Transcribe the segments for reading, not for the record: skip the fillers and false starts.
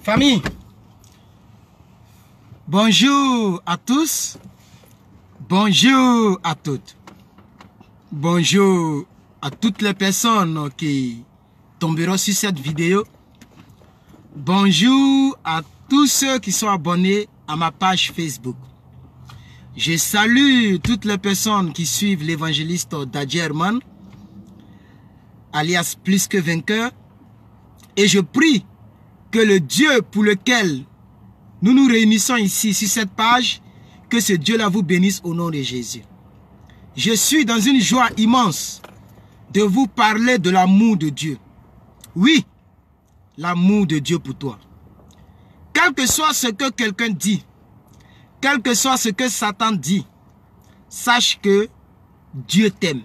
Famille, bonjour à tous, bonjour à toutes, bonjour à toutes les personnes qui tomberont sur cette vidéo, bonjour à tous ceux qui sont abonnés à ma page Facebook. Je salue toutes les personnes qui suivent l'évangéliste Daddy Herman, alias Plus que Vainqueur, et je prie que le Dieu pour lequel nous nous réunissons ici sur cette page, que ce Dieu-là vous bénisse au nom de Jésus. Je suis dans une joie immense de vous parler de l'amour de Dieu. Oui, l'amour de Dieu pour toi. Quel que soit ce que quelqu'un dit, quel que soit ce que Satan dit, sache que Dieu t'aime.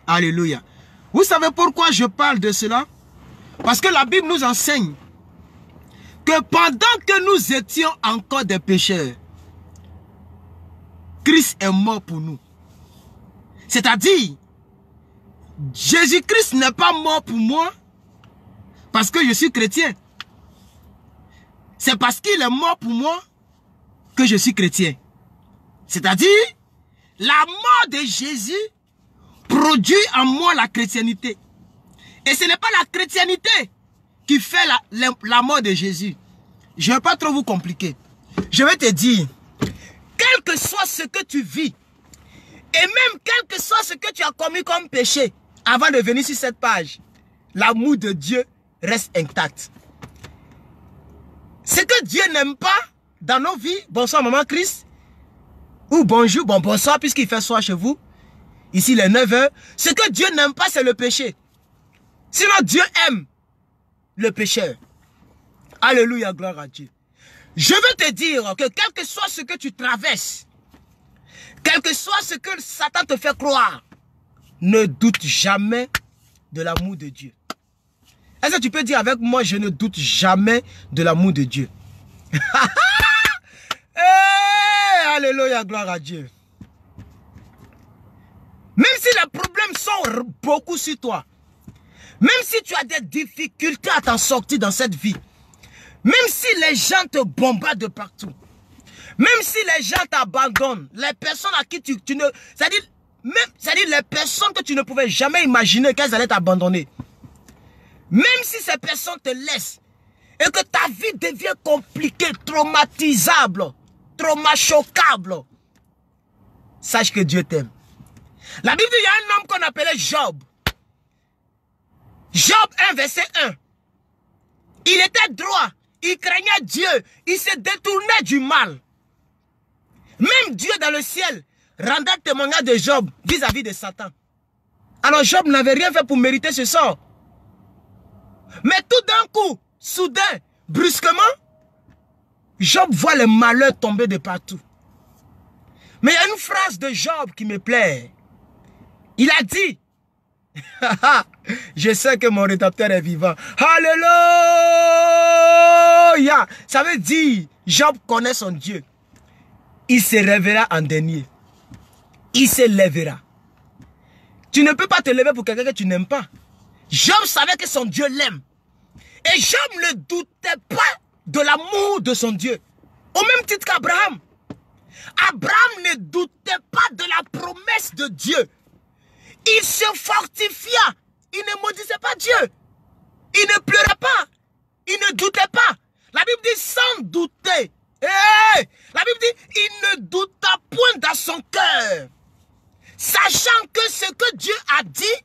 Alléluia. Vous savez pourquoi je parle de cela? Parce que la Bible nous enseigne que pendant que nous étions encore des pécheurs, Christ est mort pour nous. C'est-à-dire, Jésus-Christ n'est pas mort pour moi parce que je suis chrétien. C'est parce qu'il est mort pour moi que je suis chrétien. C'est-à-dire, la mort de Jésus produit en moi la chrétienté. Et ce n'est pas la chrétienté qui fait la mort de Jésus. Je ne vais pas trop vous compliquer. Je vais te dire, quel que soit ce que tu vis, et même quel que soit ce que tu as commis comme péché, avant de venir sur cette page, l'amour de Dieu reste intact. Ce que Dieu n'aime pas dans nos vies, bonsoir maman Christ, ou bonjour, bonsoir puisqu'il fait soir chez vous, ici les 9 h, ce que Dieu n'aime pas c'est le péché. Sinon Dieu aime le pécheur. Alléluia, gloire à Dieu. Je veux te dire que quel que soit ce que tu traverses, quel que soit ce que Satan te fait croire, ne doute jamais de l'amour de Dieu. Est-ce que tu peux dire avec moi, je ne doute jamais de l'amour de Dieu? Hey, alléluia, gloire à Dieu. Même si les problèmes sont beaucoup sur toi, même si tu as des difficultés à t'en sortir dans cette vie, même si les gens te bombardent de partout, même si les gens t'abandonnent, les personnes à qui tu ne... C'est-à-dire les personnes que tu ne pouvais jamais imaginer qu'elles allaient t'abandonner. Même si ces personnes te laissent et que ta vie devient compliquée, traumatisable, traumachoquable, sache que Dieu t'aime. La Bible dit qu'il y a un homme qu'on appelait Job. Job 1, verset 1. Il était droit, il craignait Dieu, il se détournait du mal. Même Dieu dans le ciel rendait témoignage de Job vis-à-vis de Satan. Alors Job n'avait rien fait pour mériter ce sort. Mais tout d'un coup, soudain, brusquement, Job voit le malheur tomber de partout. Mais il y a une phrase de Job qui me plaît. Il a dit, je sais que mon rédempteur est vivant. Alléluia. Ça veut dire, Job connaît son Dieu. Il se réveillera en dernier. Il se lèvera. Tu ne peux pas te lever pour quelqu'un que tu n'aimes pas. Job savait que son Dieu l'aime. Et Job ne doutait pas de l'amour de son Dieu. Au même titre qu'Abraham. Abraham ne doutait pas de la promesse de Dieu. Il se fortifia. Il ne maudissait pas Dieu. Il ne pleurait pas. Il ne doutait pas. La Bible dit sans douter. Hey! La Bible dit il ne douta point dans son cœur. Sachant que ce que Dieu a dit,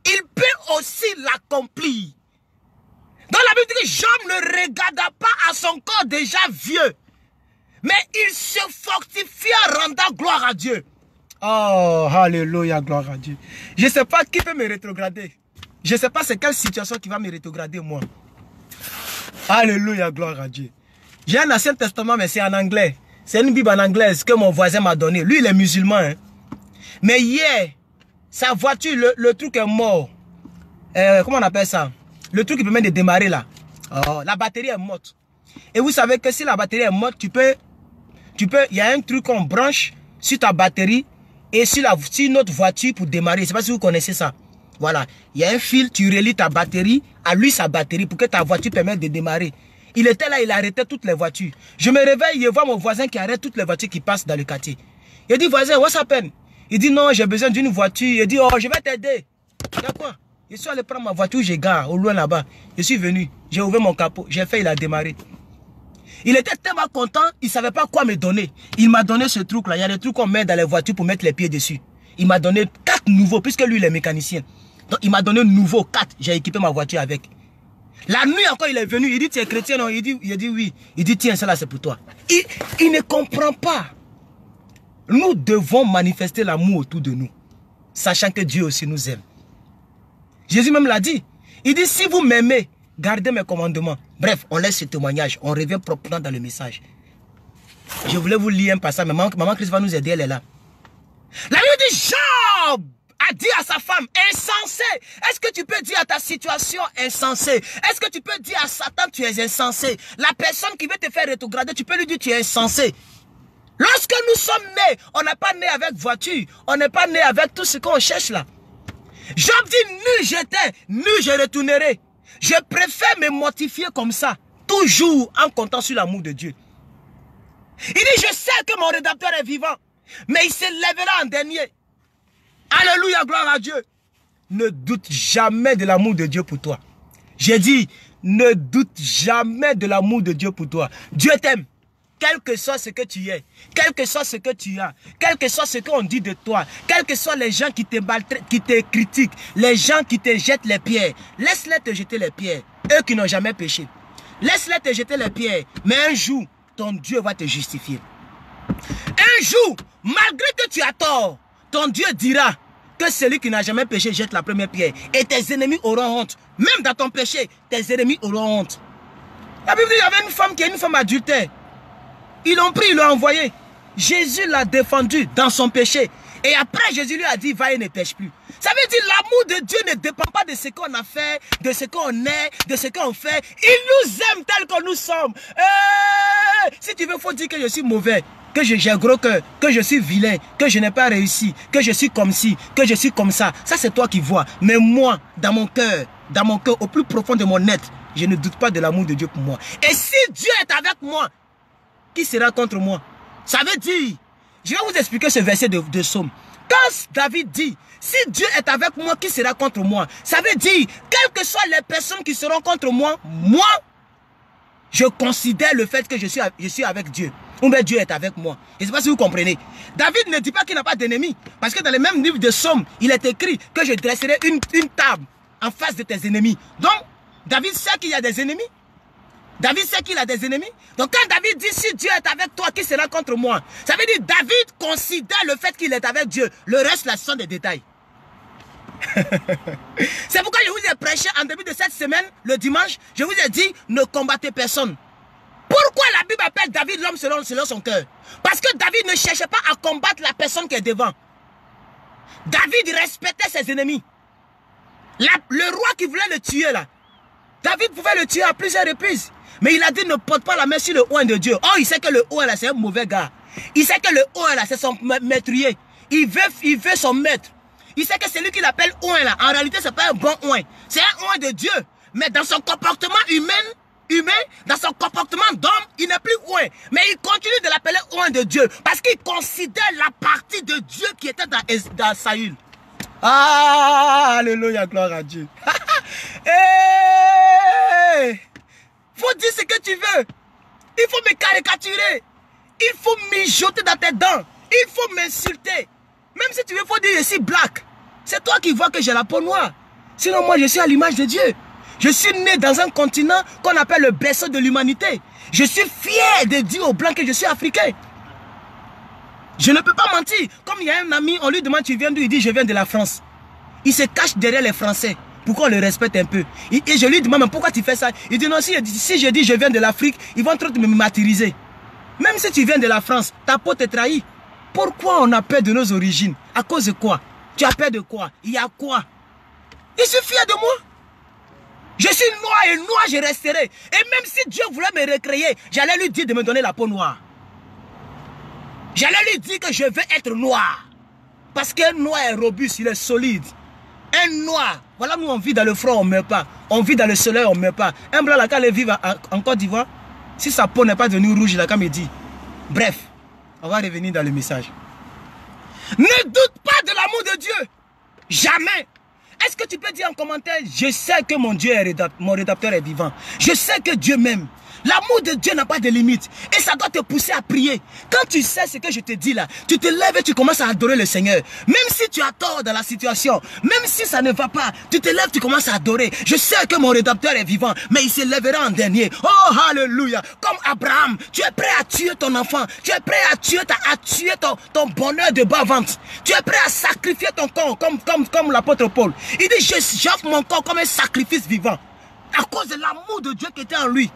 il peut aussi l'accomplir. Donc la Bible dit que Job ne regarda pas à son corps déjà vieux. Mais il se fortifia rendant gloire à Dieu. Oh, alléluia, gloire à Dieu. Je ne sais pas qui peut me rétrograder. Je ne sais pas c'est quelle situation qui va me rétrograder moi. Alléluia, gloire à Dieu. J'ai un Ancien Testament, mais c'est en anglais. C'est une Bible en anglais que mon voisin m'a donné. Lui, il est musulman. Hein. Mais hier, sa voiture, le truc est mort. Comment on appelle ça? Le truc qui permet de démarrer là. Oh, la batterie est morte. Et vous savez que si la batterie est morte, il y a un truc qu'on branche sur ta batterie et sur notre voiture pour démarrer. Je ne sais pas si vous connaissez ça. Voilà. Il y a un fil, tu relis ta batterie à lui sa batterie pour que ta voiture permette de démarrer. Il était là, il arrêtait toutes les voitures. Je me réveille, je vois mon voisin qui arrête toutes les voitures qui passent dans le quartier. Il dit, voisin, what's happened? Il dit, non, j'ai besoin d'une voiture. Il dit, oh, je vais t'aider. Il y a quoi? Je suis allé prendre ma voiture, j'ai gare, au loin là-bas. Je suis venu, j'ai ouvert mon capot, j'ai fait, il a démarré. Il était tellement content, il ne savait pas quoi me donner. Il m'a donné ce truc-là. Il y a des trucs qu'on met dans les voitures pour mettre les pieds dessus. Il m'a donné 4 nouveaux, puisque lui, il est mécanicien. Donc, il m'a donné nouveau 4. J'ai équipé ma voiture avec. La nuit encore, il est venu, il dit, tu es chrétien, non? Il dit oui. Il dit, tiens, celle-là, c'est pour toi. Il ne comprend pas. Nous devons manifester l'amour autour de nous, sachant que Dieu aussi nous aime. Jésus même l'a dit. Il dit, si vous m'aimez, gardez mes commandements. Bref, on laisse ce témoignage, on revient proprement dans le message. Je voulais vous lire un passage, mais maman Christ va nous aider, elle est là. La Bible dit, Job a dit à sa femme, insensé. Est-ce que tu peux dire à ta situation insensé? Est-ce que tu peux dire à Satan, tu es insensé? La personne qui veut te faire rétrograder, tu peux lui dire, tu es insensé. Lorsque nous sommes nés, on n'est pas né avec voiture, on n'est pas né avec tout ce qu'on cherche là. Job dit, nu j'étais, nu je retournerai. Je préfère me mortifier comme ça, toujours en comptant sur l'amour de Dieu. Il dit, je sais que mon rédempteur est vivant, mais il se lèvera en dernier. Alléluia, gloire à Dieu. Ne doute jamais de l'amour de Dieu pour toi. J'ai dit, ne doute jamais de l'amour de Dieu pour toi. Dieu t'aime. Quel que soit ce que tu es, quel que soit ce que tu as, quel que soit ce qu'on dit de toi, quels que soient les gens qui te maltraitent, qui te critiquent, les gens qui te jettent les pierres, laisse-les te jeter les pierres, eux qui n'ont jamais péché. Laisse-les te jeter les pierres, mais un jour, ton Dieu va te justifier. Un jour, malgré que tu as tort, ton Dieu dira que celui qui n'a jamais péché jette la première pierre. Et tes ennemis auront honte. Même dans ton péché, tes ennemis auront honte. La Bible dit qu'il y avait une femme qui est une femme adultère. Ils l'ont pris, ils l'ont envoyé. Jésus l'a défendu dans son péché. Et après, Jésus lui a dit, va et ne pêche plus. Ça veut dire l'amour de Dieu ne dépend pas de ce qu'on a fait, de ce qu'on est, de ce qu'on fait. Il nous aime tel que nous sommes. Si tu veux, il faut dire que je suis mauvais, que j'ai un gros cœur, que je suis vilain, que je n'ai pas réussi, que je suis comme ci, que je suis comme ça. Ça, c'est toi qui vois. Mais moi, dans mon cœur, au plus profond de mon être, je ne doute pas de l'amour de Dieu pour moi. Et si Dieu est avec moi, qui sera contre moi? Ça veut dire, je vais vous expliquer ce verset de Psaume. Quand David dit, si Dieu est avec moi, qui sera contre moi? Ça veut dire, quelles que soient les personnes qui seront contre moi, moi, je considère le fait que je suis avec Dieu. Ou bien Dieu est avec moi. Je ne sais pas si vous comprenez. David ne dit pas qu'il n'a pas d'ennemis. Parce que dans le même livre de Psaume, il est écrit que je dresserai une table en face de tes ennemis. Donc, David sait qu'il y a des ennemis. David sait qu'il a des ennemis. Donc quand David dit, si Dieu est avec toi, qui sera contre moi? Ça veut dire, David considère le fait qu'il est avec Dieu. Le reste, là, ce sont des détails. C'est pourquoi je vous ai prêché en début de cette semaine, le dimanche, je vous ai dit, ne combattez personne. Pourquoi la Bible appelle David l'homme selon son cœur? Parce que David ne cherchait pas à combattre la personne qui est devant. David respectait ses ennemis. Le roi qui voulait le tuer là, David pouvait le tuer à plusieurs reprises. Mais il a dit, ne porte pas la main sur le oint de Dieu. Oh, il sait que le oint là, c'est un mauvais gars. Il sait que le oint là, c'est son maîtrier. Il veut son maître. Il sait que celui qu'il appelle oint là, en réalité, c'est pas un bon oint. C'est un oint de Dieu. Mais dans son comportement humain, dans son comportement d'homme, il n'est plus oint. Mais il continue de l'appeler oint de Dieu. Parce qu'il considère la partie de Dieu qui était dans Saül. Ah, alléluia, gloire à Dieu. Faut dire ce que tu veux. Il faut me caricaturer. Il faut mijoter dans tes dents. Il faut m'insulter. Même si tu veux, il faut dire je suis black. C'est toi qui vois que j'ai la peau noire. Sinon moi je suis à l'image de Dieu. Je suis né dans un continent qu'on appelle le berceau de l'humanité. Je suis fier de dire aux blancs que je suis africain. Je ne peux pas mentir. Comme il y a un ami, on lui demande tu viens d'où? Il dit je viens de la France. Il se cache derrière les Français. Pourquoi on le respecte un peu? Et je lui demande, mais pourquoi tu fais ça? Il dit, non, si je dis je viens de l'Afrique, ils vont trop me martyriser. Même si tu viens de la France, ta peau te trahit. Pourquoi on a peur de nos origines? À cause de quoi? Tu as peur de quoi? Il y a quoi? Je suis fier de moi. Je suis noir et noir je resterai. Et même si Dieu voulait me recréer, j'allais lui dire de me donner la peau noire. J'allais lui dire que je veux être noir. Parce qu'un noir est robuste, il est solide. Un noir, Voilà, nous on vit dans le froid, on ne meurt pas. On vit dans le soleil, on ne meurt pas. Un blanc, là, quand il vit en Côte d'Ivoire, si sa peau n'est pas devenue rouge, là, comme il dit. Bref, on va revenir dans le message. Ne doute pas de l'amour de Dieu. Jamais. Est-ce que tu peux dire en commentaire, je sais que mon Dieu est mon rédempteur est vivant. Je sais que Dieu m'aime. L'amour de Dieu n'a pas de limite. Et ça doit te pousser à prier. Quand tu sais ce que je te dis là, tu te lèves et tu commences à adorer le Seigneur. Même si tu as tort dans la situation, même si ça ne va pas, tu te lèves, tu commences à adorer. Je sais que mon rédempteur est vivant, mais il se lèvera en dernier. Oh, alléluia. Comme Abraham, tu es prêt à tuer ton enfant. Tu es prêt à tuer, ton bonheur de bas-ventre. Tu es prêt à sacrifier ton corps comme l'apôtre Paul. Il dit, j'offre mon corps comme un sacrifice vivant. À cause de l'amour de Dieu qui était en lui.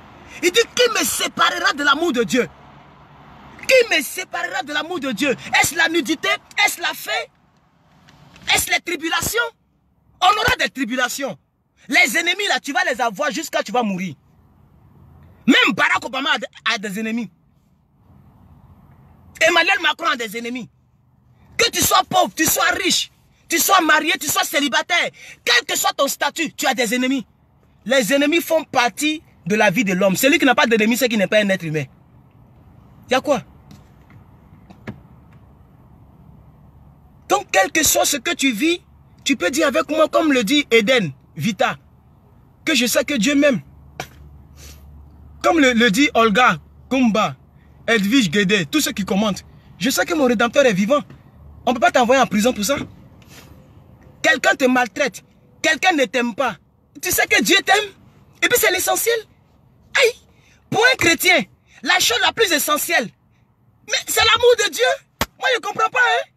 Il dit, qui me séparera de l'amour de Dieu? Qui me séparera de l'amour de Dieu? Est-ce la nudité? Est-ce la faim? Est-ce les tribulations? On aura des tribulations. Les ennemis là, tu vas les avoir jusqu'à tu vas mourir. Même Barack Obama a des ennemis. Emmanuel Macron a des ennemis. Que tu sois pauvre, tu sois riche, tu sois marié, tu sois célibataire, quel que soit ton statut, tu as des ennemis. Les ennemis font partie de la vie de l'homme. Celui qui n'a pas d'ennemi, c'est qui n'est pas un être humain. Il y a quoi? Donc, quel que soit ce que tu vis, tu peux dire avec moi, comme le dit Eden Vita, que je sais que Dieu m'aime. Comme le dit Olga, Kumba, Edwige Guédé, tous ceux qui commentent. Je sais que mon rédempteur est vivant. On ne peut pas t'envoyer en prison pour ça. Quelqu'un te maltraite, quelqu'un ne t'aime pas. Tu sais que Dieu t'aime. Et puis c'est l'essentiel. Aïe, pour un chrétien, la chose la plus essentielle, mais c'est l'amour de Dieu. Moi je ne comprends pas. Hein?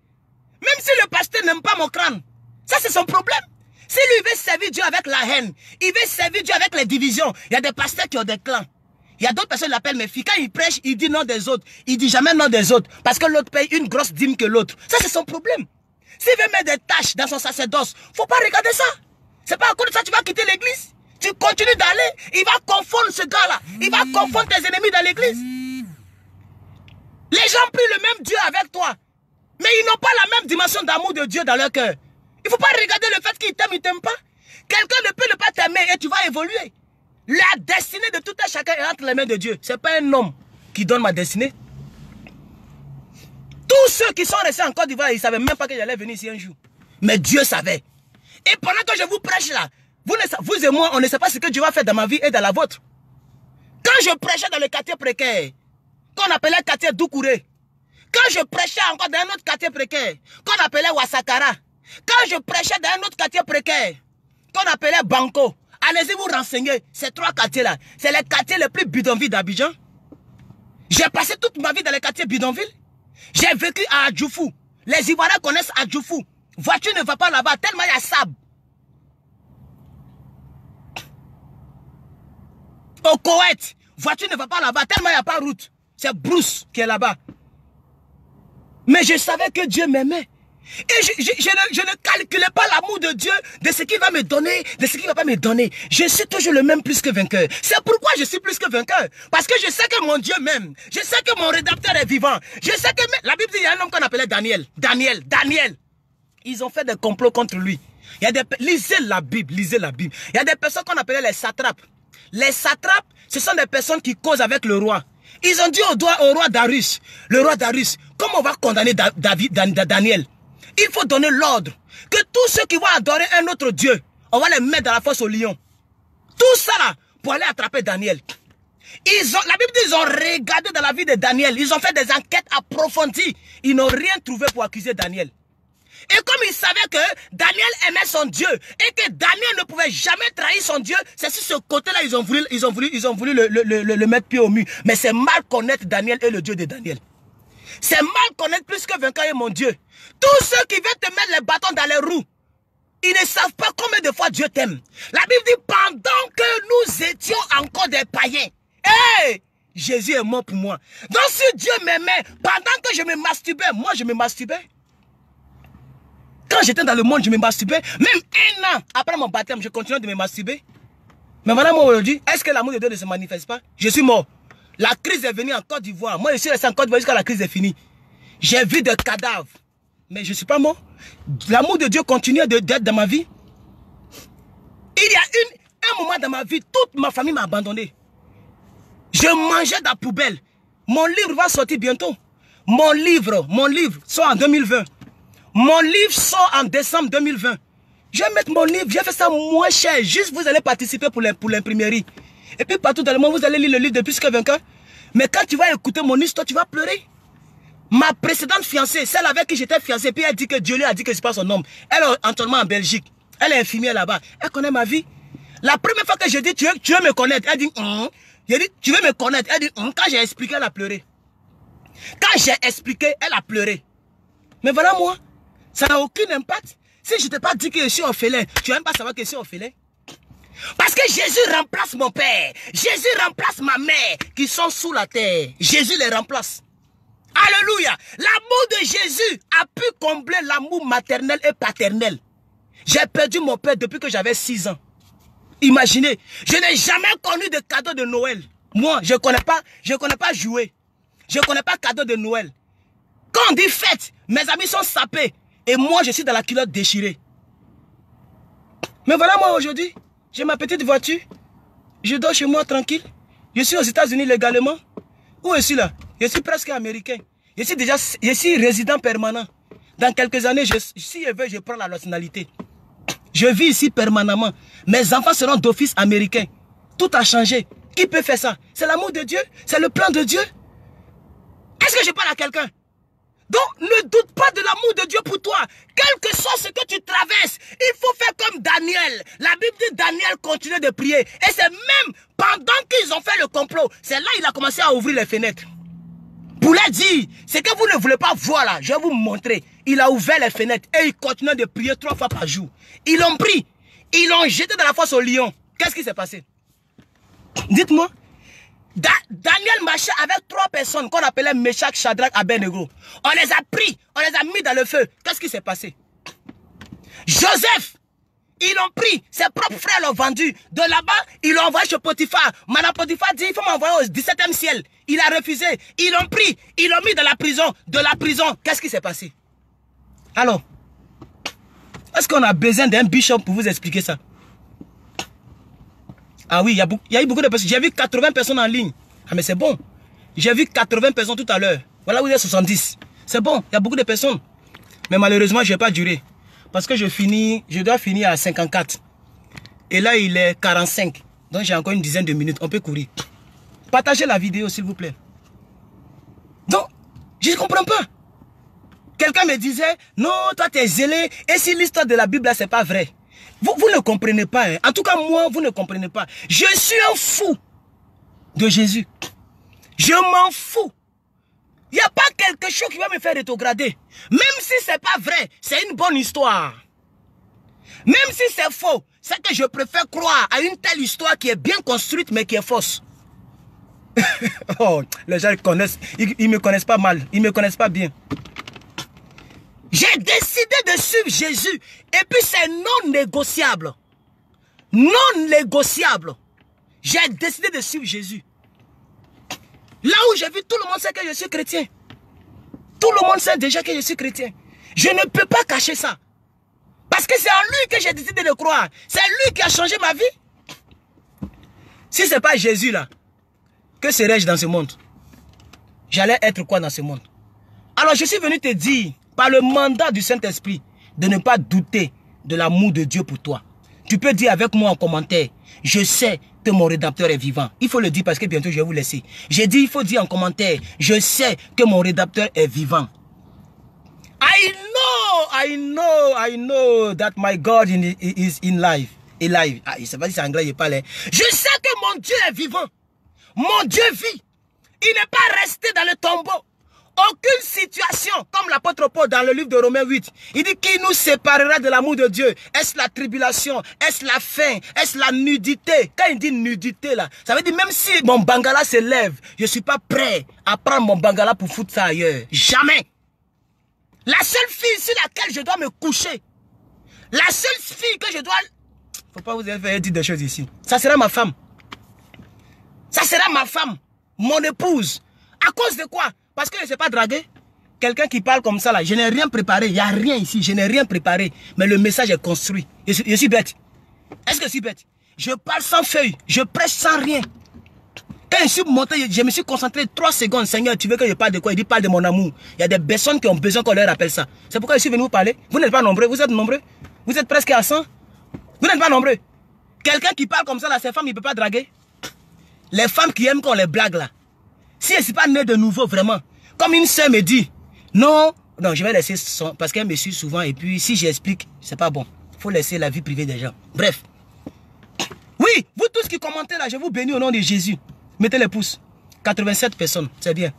Même si le pasteur n'aime pas mon crâne, ça c'est son problème. Si lui veut servir Dieu avec la haine, il veut servir Dieu avec les divisions. Il y a des pasteurs qui ont des clans. Il y a d'autres personnes qui l'appellent mes filles. Quand il prêche, il dit non des autres. Il dit jamais non des autres. Parce que l'autre paye une grosse dîme que l'autre. Ça c'est son problème. S'il veut mettre des tâches dans son sacerdoce, faut pas regarder ça. C'est pas à cause de ça que tu vas quitter l'église. Tu continues d'aller, il va confondre ce gars-là. Il va confondre tes ennemis dans l'église. Les gens prient le même Dieu avec toi. Mais ils n'ont pas la même dimension d'amour de Dieu dans leur cœur. Il ne faut pas regarder le fait qu'il t'aime, il ne t'aime pas. Quelqu'un ne peut ne pas t'aimer et tu vas évoluer. La destinée de tout un chacun est entre les mains de Dieu. Ce n'est pas un homme qui donne ma destinée. Tous ceux qui sont restés en Côte d'Ivoire, ils ne savaient même pas que j'allais venir ici un jour. Mais Dieu savait. Et pendant que je vous prêche là, vous et moi, on ne sait pas ce que Dieu va faire dans ma vie et dans la vôtre. Quand je prêchais dans le quartier précaire, qu'on appelait quartier Doukouré, quand je prêchais encore dans un autre quartier précaire, qu'on appelait Ouassakara, quand je prêchais dans un autre quartier précaire, qu'on appelait Banco, allez-y vous renseigner, ces trois quartiers-là, c'est les quartiers les plus bidonvilles d'Abidjan. J'ai passé toute ma vie dans les quartiers bidonvilles. J'ai vécu à Adjoufou. Les Ivoiriens connaissent Adjoufou. Voiture ne va pas là-bas, tellement il y a sable. Au Koweït, voiture ne va pas là-bas, tellement il n'y a pas route. C'est Bruce qui est là-bas. Mais je savais que Dieu m'aimait. Et je ne calculais pas l'amour de Dieu, de ce qu'il va me donner, de ce qu'il ne va pas me donner. Je suis toujours le même plus que vainqueur. C'est pourquoi je suis plus que vainqueur. Parce que je sais que mon Dieu m'aime. Je sais que mon rédempteur est vivant. Je sais que la Bible dit, il y a un homme qu'on appelait Daniel. Daniel. Ils ont fait des complots contre lui. Il y a lisez la Bible, lisez la Bible. Il y a des personnes qu'on appelait les satrapes. Les satrapes, ce sont des personnes qui causent avec le roi. Ils ont dit au roi Darius, le roi Darius, comment on va condamner Daniel? Il faut donner l'ordre que tous ceux qui vont adorer un autre Dieu, on va les mettre dans la fosse au lion. Tout ça là, pour aller attraper Daniel. La Bible dit, ils ont regardé dans la vie de Daniel. Ils ont fait des enquêtes approfondies. Ils n'ont rien trouvé pour accuser Daniel. Et comme ils savaient que Daniel aimait son Dieu et que Daniel ne pouvait jamais trahir son Dieu, c'est sur ce côté-là ils ont voulu le mettre pied au mur. Mais c'est mal connaître Daniel et le Dieu de Daniel. C'est mal connaître plus que vainqueur est mon Dieu. Tous ceux qui veulent te mettre les bâtons dans les roues, ils ne savent pas combien de fois Dieu t'aime. La Bible dit, pendant que nous étions encore des païens, hey, Jésus est mort pour moi. Donc si Dieu m'aimait, pendant que je me masturbais, moi je me masturbais. Quand j'étais dans le monde, je me masturbais. Même un an après mon baptême, je continuais de me masturber. Mais voilà, moi aujourd'hui, est-ce que l'amour de Dieu ne se manifeste pas? Je suis mort. La crise est venue en Côte d'Ivoire. Moi, je suis resté en Côte d'Ivoire jusqu'à la crise est finie. J'ai vu des cadavres. Mais je ne suis pas mort. L'amour de Dieu continue d'être dans ma vie. Il y a un moment dans ma vie, toute ma famille m'a abandonné. Je mangeais dans la poubelle. Mon livre va sortir bientôt. Mon livre sort en 2020. Mon livre sort en décembre 2020. Je vais mettre mon livre, j'ai fait ça moins cher. Juste vous allez participer pour l'imprimerie. Et puis partout dans le monde, vous allez lire le livre de Plus que vainqueur. Mais quand tu vas écouter mon histoire, tu vas pleurer. Ma précédente fiancée, celle avec qui j'étais fiancé, puis elle dit que Dieu lui a dit que c'est pas son homme. Elle est actuellement en Belgique. Elle est infirmière là-bas. Elle connaît ma vie. La première fois que je dis, tu veux me connaître, elle dit, j'ai dit, tu veux me connaître, elle dit, quand j'ai expliqué, elle a pleuré. Quand j'ai expliqué, elle a pleuré. Mais voilà moi, ça n'a aucun impact. Si je ne t'ai pas dit que je suis orphelin, tu n'aimes pas savoir que je suis orphelin. Parce que Jésus remplace mon père. Jésus remplace ma mère qui sont sous la terre. Jésus les remplace. Alléluia. L'amour de Jésus a pu combler l'amour maternel et paternel. J'ai perdu mon père depuis que j'avais 6 ans. Imaginez, je n'ai jamais connu de cadeau de Noël. Moi, je ne connais pas jouer. Je ne connais pas cadeau de Noël. Quand on dit fête, mes amis sont sapés. Et moi, je suis dans la culotte déchirée. Mais voilà moi aujourd'hui, j'ai ma petite voiture. Je dors chez moi tranquille. Je suis aux États-Unis légalement. Où je suis là? Je suis presque américain. Je suis résident permanent. Dans quelques années, si je veux, je prends la nationalité. Je vis ici permanemment. Mes enfants seront d'office américain. Tout a changé. Qui peut faire ça? C'est l'amour de Dieu. C'est le plan de Dieu. Est-ce que je parle à quelqu'un? Donc, ne doute pas de l'amour de Dieu pour toi. Quel que soit ce que tu traverses, il faut faire comme Daniel. La Bible dit Daniel continuait de prier. Et c'est même pendant qu'ils ont fait le complot, c'est là qu'il a commencé à ouvrir les fenêtres. Pour leur dire, ce que vous ne voulez pas voir là, je vais vous montrer. Il a ouvert les fenêtres et il continuait de prier 3 fois par jour. Ils l'ont pris. Ils l'ont jeté dans la fosse au lion. Qu'est-ce qui s'est passé? Dites-moi. Daniel marchait avec 3 personnes qu'on appelait Meshach, Shadrach, Abednego. On les a pris, on les a mis dans le feu. Qu'est-ce qui s'est passé? Joseph, ils l'ont pris, ses propres frères l'ont vendu. De là-bas, ils l'ont envoyé chez Potiphar. Madame Potiphar dit, il faut m'envoyer au 17e ciel. Il a refusé. Ils l'ont pris, ils l'ont mis dans la prison. De la prison, qu'est-ce qui s'est passé? Alors, est-ce qu'on a besoin d'un bishop pour vous expliquer ça? Ah oui, il y a eu beaucoup de personnes. J'ai vu 80 personnes en ligne. Ah mais c'est bon. J'ai vu 80 personnes tout à l'heure. Voilà où il y a 70. C'est bon, il y a beaucoup de personnes. Mais malheureusement, je ne vais pas durer. Parce que je dois finir à 54. Et là, il est 45. Donc j'ai encore une dizaine de minutes. On peut courir. Partagez la vidéo, s'il vous plaît. Donc, je ne comprends pas. Quelqu'un me disait, non, toi tu es zélé. Et si l'histoire de la Bible là, c'est pas vrai. Vous ne comprenez pas. Hein. En tout cas, moi, vous ne comprenez pas. Je suis un fou de Jésus. Je m'en fous. Il n'y a pas quelque chose qui va me faire rétrograder. Même si ce n'est pas vrai, c'est une bonne histoire. Même si c'est faux, c'est que je préfère croire à une telle histoire qui est bien construite, mais qui est fausse. Oh, les gens connaissent, ils me connaissent pas mal. Ils me connaissent pas bien. J'ai décidé de suivre Jésus. Et puis c'est non négociable. Non négociable. J'ai décidé de suivre Jésus. Là où j'ai vu, tout le monde sait que je suis chrétien. Tout le monde sait déjà que je suis chrétien. Je ne peux pas cacher ça. Parce que c'est en lui que j'ai décidé de croire. C'est lui qui a changé ma vie. Si ce n'est pas Jésus là, que serais-je dans ce monde? J'allais être quoi dans ce monde? Alors je suis venu te dire, par le mandat du Saint-Esprit, de ne pas douter de l'amour de Dieu pour toi. Tu peux dire avec moi en commentaire, je sais que mon Rédempteur est vivant. Il faut le dire parce que bientôt je vais vous laisser. J'ai dit, il faut dire en commentaire, je sais que mon Rédempteur est vivant. I know that my God is in life. Alive. Ah, je ne sais pas si c'est anglais, je parle. Je sais que mon Dieu est vivant. Mon Dieu vit. Il n'est pas resté dans le tombeau. Aucune situation, comme l'apôtre Paul dans le livre de Romains 8, il dit qui nous séparera de l'amour de Dieu? Est-ce la tribulation? Est-ce la faim? Est-ce la nudité? Quand il dit nudité là, ça veut dire même si mon bangala se lève, je ne suis pas prêt à prendre mon bangala pour foutre ça ailleurs. Jamais. La seule fille sur laquelle je dois me coucher, la seule fille que je dois... Faut pas vous faire dire des choses ici. Ça sera ma femme. Ça sera ma femme, mon épouse. À cause de quoi? Parce que je ne sais pas draguer. Quelqu'un qui parle comme ça là, je n'ai rien préparé. Il n'y a rien ici, je n'ai rien préparé. Mais le message est construit. Je suis bête. Est-ce que je suis bête? Je parle sans feuille, je prêche sans rien. Quand je suis monté, je me suis concentré 3 secondes. Seigneur, tu veux que je parle de quoi? Il dit parle de mon amour. Il y a des personnes qui ont besoin qu'on leur rappelle ça. C'est pourquoi je suis venu vous parler. Vous n'êtes pas nombreux, vous êtes nombreux. Vous êtes presque à 100. Vous n'êtes pas nombreux. Quelqu'un qui parle comme ça, là, ces femmes, il ne peut pas draguer. Les femmes qui aiment qu'on les blague là. Si elle ne s'est pas née de nouveau, vraiment. Comme une soeur me dit, non, je vais laisser son, parce qu'elle me suit souvent. Et puis, si j'explique, c'est pas bon. Il faut laisser la vie privée des gens. Bref. Oui, vous tous qui commentez là, je vous bénis au nom de Jésus. Mettez les pouces. 87 personnes, c'est bien.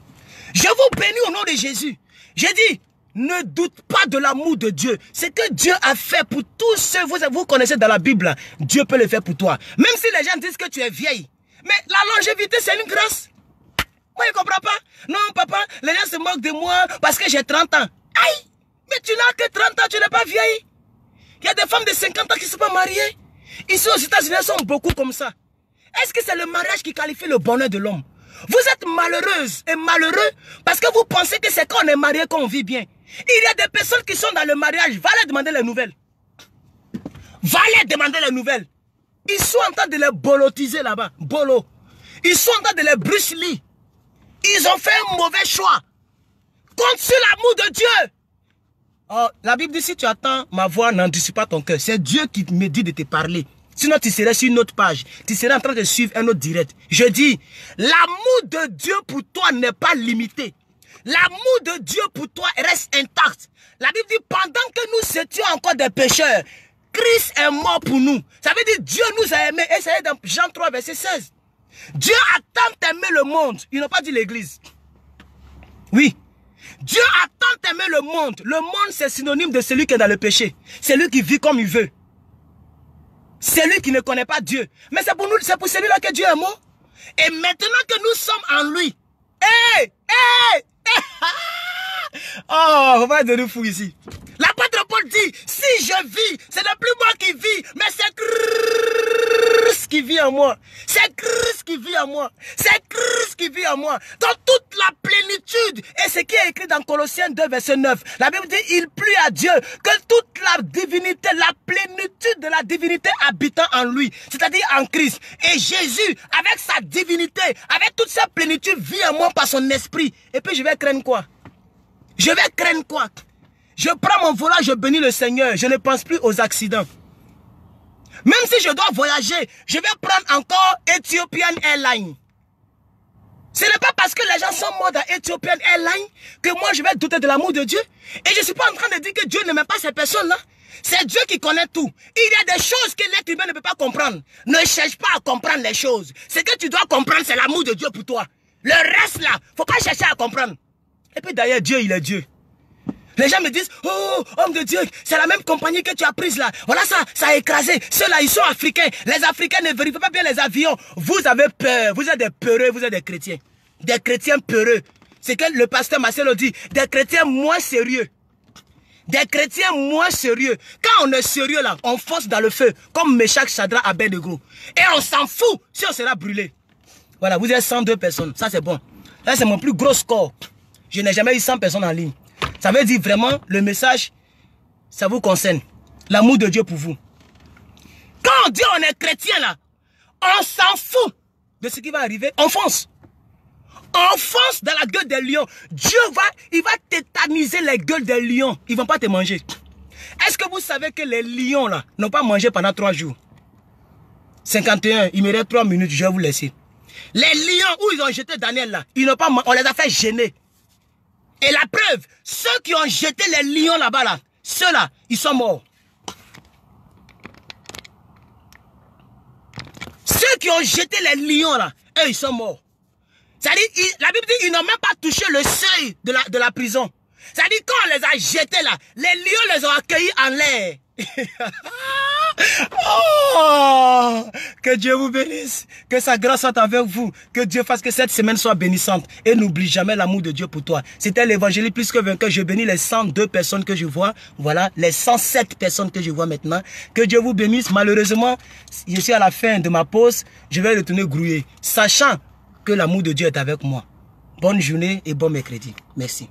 Je vous bénis au nom de Jésus. J'ai dit, ne doute pas de l'amour de Dieu. Ce que Dieu a fait pour tous ceux que vous connaissez dans la Bible, Dieu peut le faire pour toi. Même si les gens disent que tu es vieille. Mais la longévité, c'est une grâce. Moi, je ne comprends pas. Non, papa, les gens se moquent de moi parce que j'ai 30 ans. Aïe, mais tu n'as que 30 ans, tu n'es pas vieille. Il y a des femmes de 50 ans qui ne sont pas mariées. Ici aux États-Unis, elles sont beaucoup comme ça. Est-ce que c'est le mariage qui qualifie le bonheur de l'homme? Vous êtes malheureuse et malheureux parce que vous pensez que c'est quand on est marié qu'on vit bien. Il y a des personnes qui sont dans le mariage. Va leur demander les nouvelles. Va leur demander les nouvelles. Ils sont en train de les bolotiser là-bas. Bolo. Ils sont en train de les Bruce Lee. Ils ont fait un mauvais choix. Compte sur l'amour de Dieu. Oh, la Bible dit, si tu attends ma voix, n'anticipe pas ton cœur. C'est Dieu qui me dit de te parler. Sinon, tu serais sur une autre page. Tu serais en train de suivre un autre direct. Je dis, l'amour de Dieu pour toi n'est pas limité. L'amour de Dieu pour toi reste intact. La Bible dit, pendant que nous étions encore des pécheurs, Christ est mort pour nous. Ça veut dire, Dieu nous a aimés. Et c'est dans Jean 3, verset 16. Dieu a tant aimé le monde. Il n'a pas dit l'église. Oui. Dieu a tant aimé le monde. Le monde, c'est synonyme de celui qui est dans le péché. C'est lui qui vit comme il veut. C'est lui qui ne connaît pas Dieu. Mais c'est pour nous, c'est pour celui-là que Dieu est mort. Et maintenant que nous sommes en lui. Oh, on va être de nous fous ici. L'apôtre Paul dit, si je vis, ce n'est plus moi qui vis, mais c'est Christ qui vit en moi. C'est Christ qui vit en moi. C'est Christ qui vit en moi. Dans toute la plénitude. Et ce qui est écrit dans Colossiens 2, verset 9. La Bible dit, il plut à Dieu que toute la divinité, la plénitude de la divinité habitant en lui. C'est-à-dire en Christ. Et Jésus, avec sa divinité, avec toute sa plénitude, vit en moi par son esprit. Et puis je vais craindre quoi? Je vais craindre quoi? Je prends mon volant, je bénis le Seigneur. Je ne pense plus aux accidents. Même si je dois voyager, je vais prendre encore Ethiopian Airlines. Ce n'est pas parce que les gens sont morts dans Ethiopian Airlines que moi je vais douter de l'amour de Dieu. Et je ne suis pas en train de dire que Dieu n'aime pas ces personnes-là. C'est Dieu qui connaît tout. Il y a des choses que l'être humain ne peut pas comprendre. Ne cherche pas à comprendre les choses. Ce que tu dois comprendre, c'est l'amour de Dieu pour toi. Le reste là, il ne faut pas chercher à comprendre. Et puis d'ailleurs, Dieu, il est Dieu. Les gens me disent, oh, homme de Dieu, c'est la même compagnie que tu as prise là. Voilà ça a écrasé. Ceux-là, ils sont africains. Les Africains ne vérifient pas bien les avions. Vous avez peur. Vous êtes des peureux, vous êtes des chrétiens. Des chrétiens peureux. C'est que le pasteur Marcelo dit, des chrétiens moins sérieux. Des chrétiens moins sérieux. Quand on est sérieux là, on fonce dans le feu. Comme Meshach, Shadrach, Abednego. Et on s'en fout si on sera brûlé. Voilà, vous êtes 102 personnes. Ça c'est bon. Là c'est mon plus gros score. Je n'ai jamais eu 100 personnes en ligne. Ça veut dire vraiment, le message, ça vous concerne. L'amour de Dieu pour vous. Quand on dit on est chrétien là, on s'en fout de ce qui va arriver. On fonce. On fonce dans la gueule des lions. Dieu il va tétaniser les gueules des lions. Ils ne vont pas te manger. Est-ce que vous savez que les lions là n'ont pas mangé pendant 3 jours? 51, il me reste 3 minutes, je vais vous laisser. Les lions où ils ont jeté Daniel là, ils n'ont pas mangé, on les a fait gêner. Et la preuve, ceux qui ont jeté les lions là-bas, là, ceux-là, ils sont morts. Ceux qui ont jeté les lions là, eux, ils sont morts. C'est-à-dire, la Bible dit, ils n'ont même pas touché le seuil de la prison. C'est-à-dire, quand on les a jetés là, les lions les ont accueillis en l'air. Oh, que Dieu vous bénisse, que sa grâce soit avec vous, que Dieu fasse que cette semaine soit bénissante et n'oublie jamais l'amour de Dieu pour toi. C'était l'évangile plus que vainqueur. Je bénis les 102 personnes que je vois, voilà, les 107 personnes que je vois maintenant. Que Dieu vous bénisse. Malheureusement, je suis à la fin de ma pause, je vais retourner grouiller, sachant que l'amour de Dieu est avec moi. Bonne journée et bon mercredi. Merci.